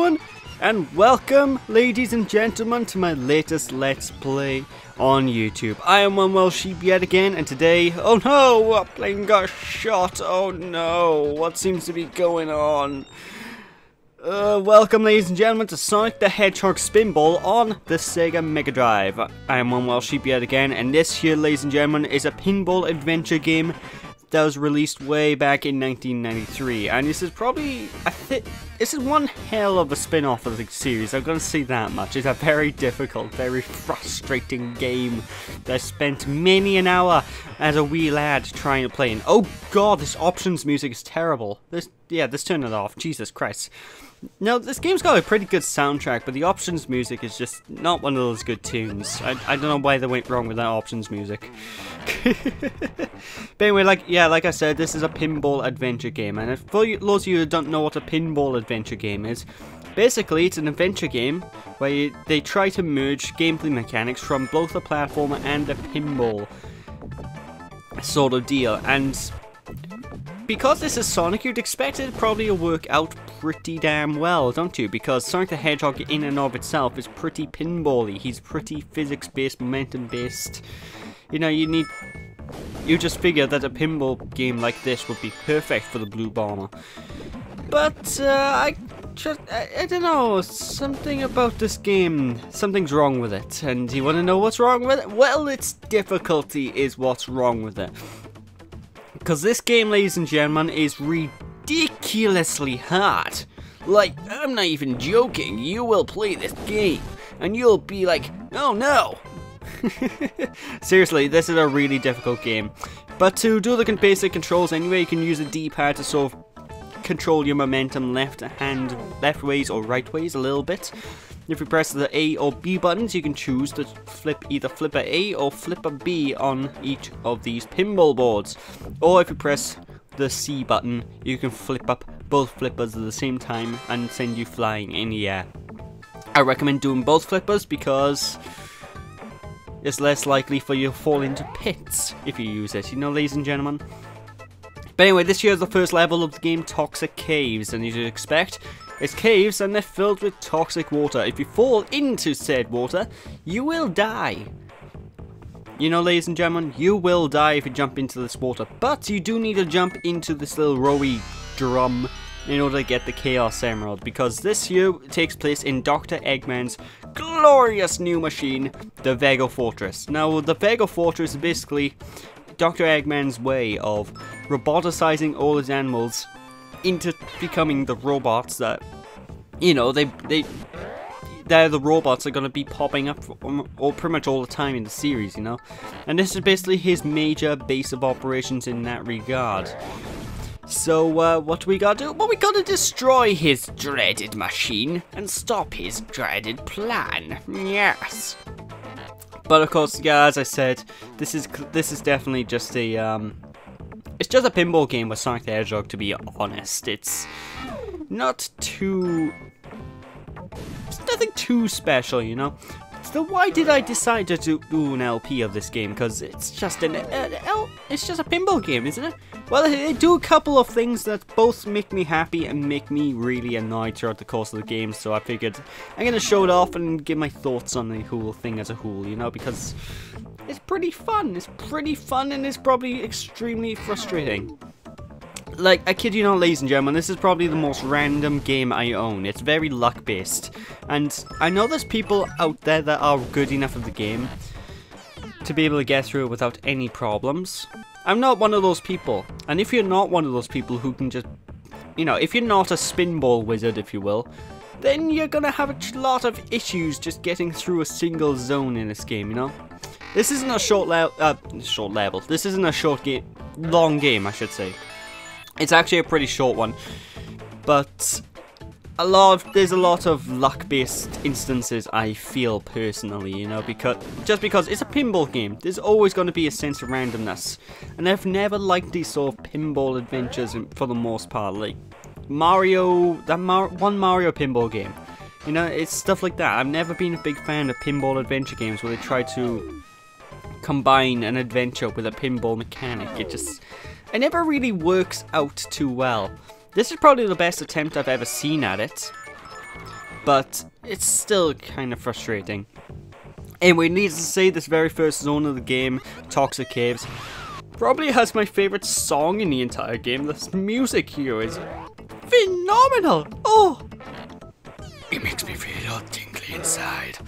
everyone, and welcome, ladies and gentlemen, to my latest Let's Play on YouTube. I am One Well Sheep yet again, and today, oh no, a plane got shot, oh no, what seems to be going on? Welcome, ladies and gentlemen, to Sonic the Hedgehog Spinball on the Sega Mega Drive. I am One Well Sheep yet again, and this here, ladies and gentlemen, is a pinball adventure game that was released way back in 1993, and this is probably, this is one hell of a spin-off of the series, I'm gonna say that much. It's a very difficult, very frustrating game that I spent many an hour as a wee lad trying to play, and oh god, this options music is terrible. Let's turn it off, Jesus Christ. Now, this game's got a pretty good soundtrack, but the options music is just not one of those good tunes. I don't know why they went wrong with that options music. But anyway, like I said, this is a pinball adventure game, and for those of you who don't know what a pinball adventure game is, basically it's an adventure game where they try to merge gameplay mechanics from both a platformer and a pinball sort of deal, and because this is Sonic, you'd expect it probably to work out pretty damn well, don't you? Because Sonic the Hedgehog in and of itself is pretty pinball-y. He's pretty physics-based, momentum-based. You know, you just figure that a pinball game like this would be perfect for the Blue Bomber. But, I don't know, something about this game, something's wrong with it. And you want to know what's wrong with it? Well, its difficulty is what's wrong with it. Because this game, ladies and gentlemen, is ridiculously hard. Like, I'm not even joking. You will play this game, and you'll be like, oh no. Seriously, this is a really difficult game. But to do the basic controls anyway, you can use a D-pad to sort of control your momentum left ways or right ways a little bit. If you press the A or B buttons, you can choose to either flip a A or flip a B on each of these pinball boards. Or if you press the C button, you can flip up both flippers at the same time and send you flying in the air. I recommend doing both flippers because it's less likely for you to fall into pits if you use it, you know, ladies and gentlemen. But anyway, this here is the first level of the game, Toxic Caves, and you should expect it's caves and they're filled with toxic water. If you fall into said water, you will die. You know, ladies and gentlemen, you will die if you jump into this water, but you do need to jump into this little rowy drum in order to get the Chaos Emerald, because this here takes place in Dr. Eggman's glorious new machine, the Vega Fortress. Now, the Vega Fortress is basically Dr. Eggman's way of roboticizing all his animals into becoming the robots that, you know, they're the robots that are going to be popping up pretty much all the time in the series, you know. And this is basically his major base of operations in that regard. So, what do we gotta do? Well, we gotta destroy his dreaded machine and stop his dreaded plan. Yes. But of course, yeah, as I said, this is definitely just a it's just a pinball game with Sonic the Hedgehog, to be honest. It's not too, it's nothing too special, you know. So why did I decide to do an LP of this game? Because it's just it's just a pinball game, isn't it? Well, they do a couple of things that both make me happy and make me really annoyed throughout the course of the game. So I figured I'm gonna show it off and give my thoughts on the whole thing as a whole, you know, because it's pretty fun. It's pretty fun, and it's probably extremely frustrating. Like, I kid you not, ladies and gentlemen, this is probably the most random game I own. It's very luck-based, and I know there's people out there that are good enough at the game to be able to get through it without any problems. I'm not one of those people, and if you're not one of those people who can just, you know, if you're not a Spinball wizard, if you will, then you're gonna have a lot of issues just getting through a single zone in this game, you know? This isn't a short level. This isn't a short game, long game, I should say. It's actually a pretty short one, but there's a lot of luck-based instances, I feel personally, you know, because it's a pinball game, there's always going to be a sense of randomness, and I've never liked these sort of pinball adventures for the most part, like Mario, one Mario pinball game, you know, it's stuff like that. I've never been a big fan of pinball adventure games where they try to combine an adventure with a pinball mechanic. It never really works out too well. This is probably the best attempt I've ever seen at it. but it's still kind of frustrating. Anyway, needless to say, this very first zone of the game, Toxic Caves, probably has my favorite song in the entire game. This music here is phenomenal! Oh! It makes me feel all tingly inside.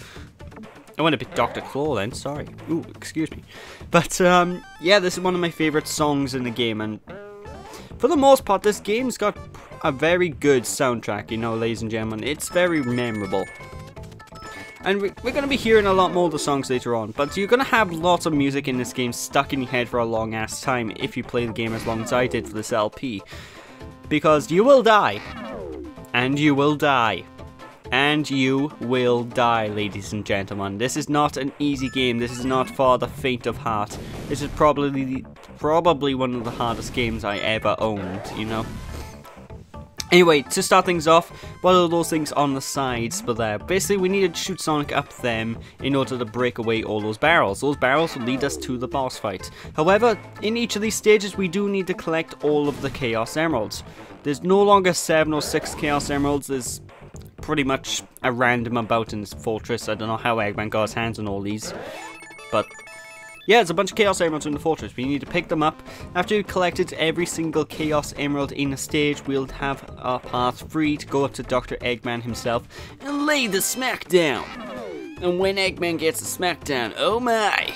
I went a bit Dr. Claw then, sorry. Ooh, excuse me. But, yeah, this is one of my favorite songs in the game, and for the most part, this game's got a very good soundtrack, you know, ladies and gentlemen. It's very memorable. And we're going to be hearing a lot more of the songs later on, but you're going to have lots of music in this game stuck in your head for a long ass time if you play the game as long as I did for this LP. Because you will die. And you will die. And you will die, ladies and gentlemen. This is not an easy game. This is not for the faint of heart. This is probably one of the hardest games I ever owned, you know. Anyway, to start things off, what are those things on the sides for there? Basically, we need to shoot Sonic up them in order to break away all those barrels. Those barrels will lead us to the boss fight. However, in each of these stages, we do need to collect all of the Chaos Emeralds. There's no longer 7 or 6 Chaos Emeralds. There's pretty much a random amount in this fortress. I don't know how Eggman got his hands on all these, but yeah, there's a bunch of Chaos Emeralds in the fortress. We need to pick them up. After we've collected every single Chaos Emerald in a stage, we'll have our path free to go up to Dr. Eggman himself and lay the smackdown. And when Eggman gets the smackdown, oh my,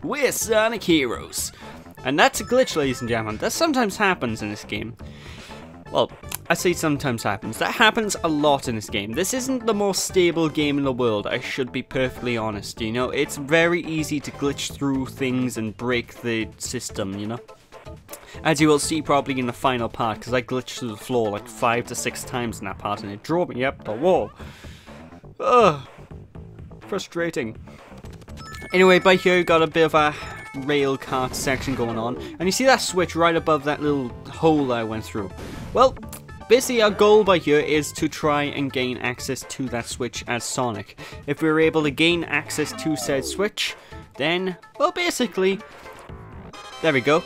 we're Sonic heroes. And that's a glitch, ladies and gentlemen. That sometimes happens in this game. Well, I say sometimes happens. That happens a lot in this game. This isn't the most stable game in the world, I should be perfectly honest, you know? It's very easy to glitch through things and break the system, you know? As you will see probably in the final part, because I glitched through the floor like 5 to 6 times in that part, and it drove me up the wall. Ugh. Frustrating. Anyway, by here you got a bit of a rail cart section going on, and you see that switch right above that little hole that I went through. Well, basically our goal by here is to try and gain access to that switch as Sonic. If we're able to gain access to said switch, then, well, basically, there we go,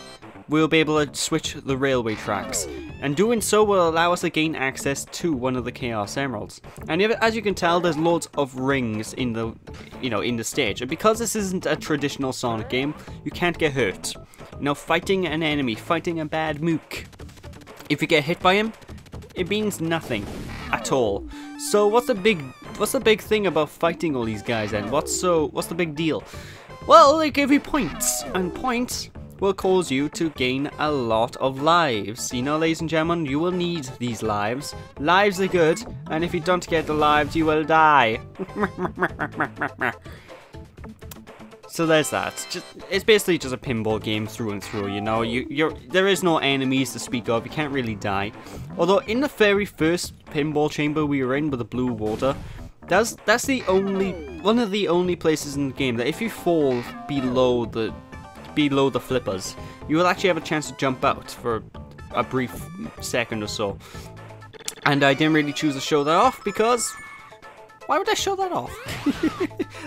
we'll be able to switch the railway tracks, and doing so will allow us to gain access to one of the Chaos Emeralds. And as you can tell, there's loads of rings in the, in the stage, and because this isn't a traditional Sonic game, you can't get hurt. You know, fighting an enemy, fighting a bad mook, if you get hit by him, it means nothing at all. So what's the big thing about fighting all these guys then? What's the big deal? Well, they give you points, and points will cause you to gain a lot of lives. You know, ladies and gentlemen, you will need these lives. Lives are good, and if you don't get the lives, you will die. So there's that. It's basically just a pinball game through and through, you know. There is no enemies to speak of. You can't really die. Although in the very first pinball chamber we were in with the blue water, that's one of the only places in the game that if you fall below the flippers, you will actually have a chance to jump out for a brief second or so. And I didn't really choose to show that off because why would I show that off?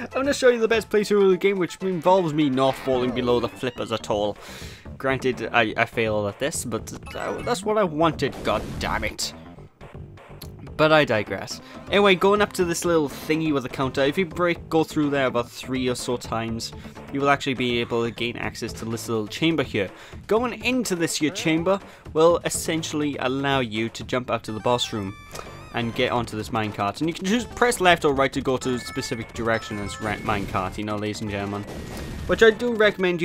I'm going to show you the best playthrough of the game, which involves me not falling below the flippers at all. Granted, I failed at this, but that's what I wanted, god damn it. But I digress. Anyway, going up to this little thingy with a counter, if you go through there about 3 or so times, you will actually be able to gain access to this little chamber here. Going into this here chamber will essentially allow you to jump out to the boss room and get onto this minecart. And you can just press left or right to go to a specific direction as minecart, you know, ladies and gentlemen. Which I do recommend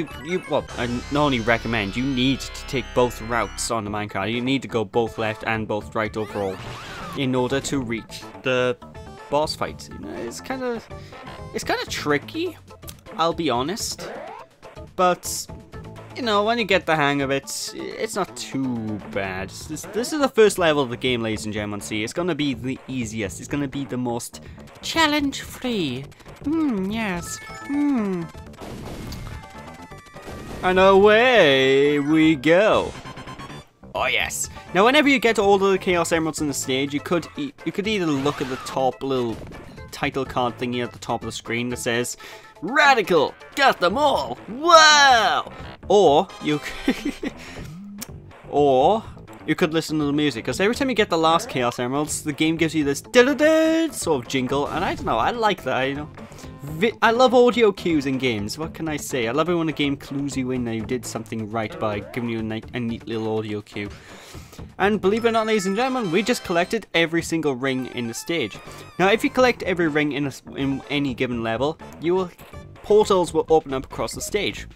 well, I not only recommend, you need to take both routes on the minecart. You need to go both left and both right overall in order to reach the boss fight. You know, it's kind of tricky, I'll be honest. But you know, when you get the hang of it, it's not too bad. This is the first level of the game, ladies and gentlemen. See, it's gonna be the easiest. It's gonna be the most challenge-free. Yes. And away we go. Oh yes. Now, whenever you get all of the Chaos Emeralds in the stage, you could either look at the top little title card thingy at the top of the screen that says "Radical, got them all! Wow!" Or you you could listen to the music, because every time you get the last Chaos Emeralds, the game gives you this da-da-da sort of jingle, and I don't know, I like that, you know. I love audio cues in games, what can I say? I love it when a game clues you in that you did something right by giving you a neat little audio cue. And believe it or not, ladies and gentlemen, we just collected every single ring in the stage. Now, if you collect every ring in any given level, portals will open up across the stage.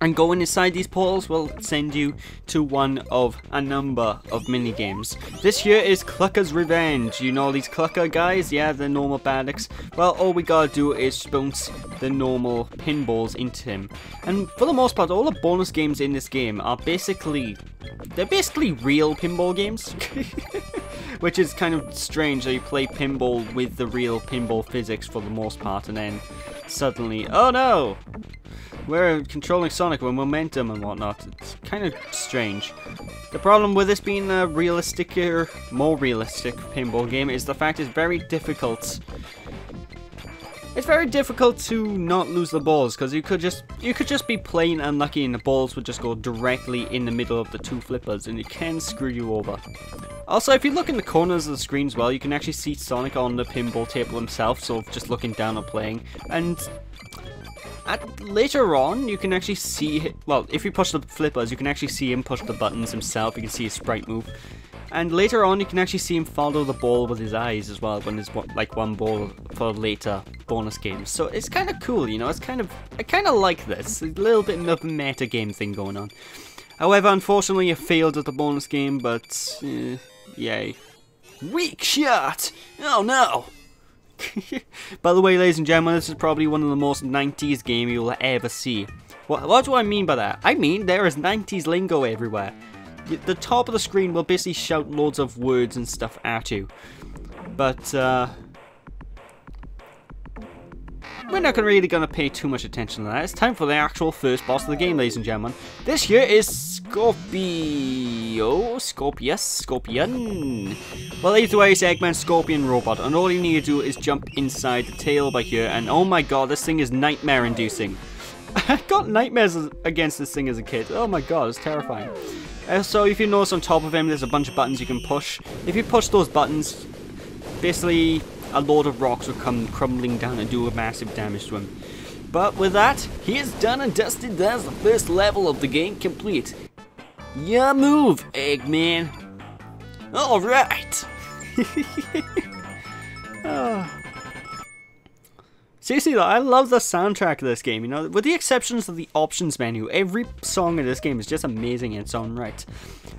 And going inside these portals will send you to one of a number of minigames. This here is Clucker's Revenge. You know these Clucker guys? Yeah, the normal Baddox. Well, all we gotta do is bounce the normal pinballs into him. And for the most part, all the bonus games in this game are basically real pinball games. Which is kind of strange that you play pinball with the real pinball physics for the most part, and then suddenly, oh no! We're controlling Sonic with momentum and whatnot. It's kind of strange. The problem with this being a more realistic pinball game is the fact it's very difficult. It's very difficult to not lose the balls, because you could just be plain unlucky and the balls would just go directly in the middle of the two flippers, and it can screw you over. Also, if you look in the corners of the screen as well, you can actually see Sonic on the pinball table himself, sort of just looking down and playing. And later on, you can actually see, well, if you push the flippers, you can actually see him push the buttons himself. You can see his sprite move. And later on, you can actually see him follow the ball with his eyes as well, when there's like one ball for later bonus games. So it's kind of cool, you know. I kind of like this. A little bit of a meta game thing going on. However, unfortunately, it failed at the bonus game, but yay. Weak shot! Oh no! By the way, ladies and gentlemen, this is probably one of the most 90s games you'll ever see. What do I mean by that? I mean, there is 90s lingo everywhere. The top of the screen will basically shout loads of words and stuff at you. But, we're not really going to pay too much attention to that. It's time for the actual first boss of the game, ladies and gentlemen. This here is Scorpion. Well, either way, it's Eggman Scorpion Robot, and all you need to do is jump inside the tail by here, and oh my god, this thing is nightmare-inducing. I got nightmares against this thing as a kid. Oh my god, it's terrifying. So if you notice on top of him, there's a bunch of buttons you can push. If you push those buttons, basically a load of rocks will come crumbling down and do a massive damage to him. But with that, he is done and dusted. That's the first level of the game complete. Yeah, move, Eggman. Alright. Seriously though, I love the soundtrack of this game, you know, with the exceptions of the options menu. Every song in this game is just amazing in its own right.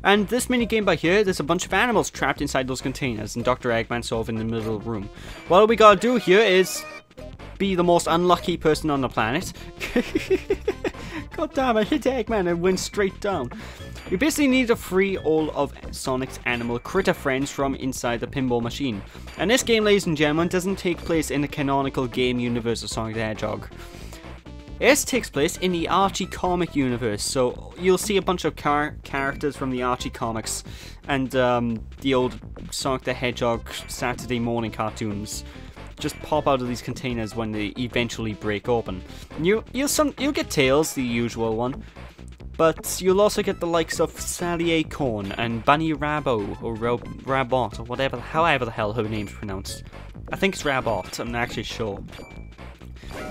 And this minigame by here, there's a bunch of animals trapped inside those containers, and Dr. Eggman sort of in the middle of the room. What we gotta do here is be the most unlucky person on the planet. God damn, I hit Eggman and went straight down. You basically need to free all of Sonic's animal critter friends from inside the pinball machine. And this game, ladies and gentlemen, doesn't take place in the canonical game universe of Sonic the Hedgehog. This takes place in the Archie comic universe, so you'll see a bunch of characters from the Archie comics and the old Sonic the Hedgehog Saturday morning cartoons just pop out of these containers when they eventually break open. You'll get Tails, the usual one. But you'll also get the likes of Sally Acorn and Bunny Rabo, or Rabot, or however the hell her name's pronounced. I think it's Rabot, I'm not actually sure.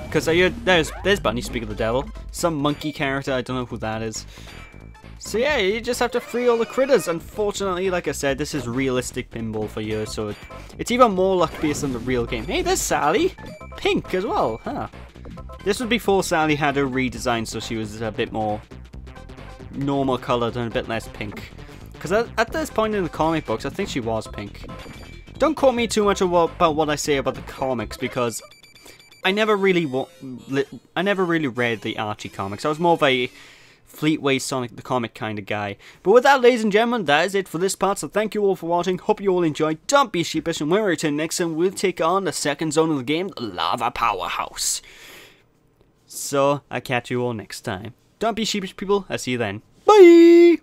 Because there's Bunny, speak of the devil. Some monkey character, I don't know who that is. So yeah, you just have to free all the critters. Unfortunately, like I said, this is realistic pinball for you, so it's even more luck-based than the real game. Hey, there's Sally! Pink as well, huh? This was before Sally had her redesign, so she was a bit more normal coloured and a bit less pink. Because at this point in the comic books, I think she was pink. Don't quote me too much about what I say about the comics, because I never really read the Archie comics. I was more of a Fleetway Sonic the Comic kind of guy. But with that, ladies and gentlemen, that is it for this part, so thank you all for watching. Hope you all enjoyed. Don't be sheepish, and when we return next time, we'll take on the second zone of the game, the Lava Powerhouse. So, I'll catch you all next time. Don't be sheepish, people. I'll see you then. Bye!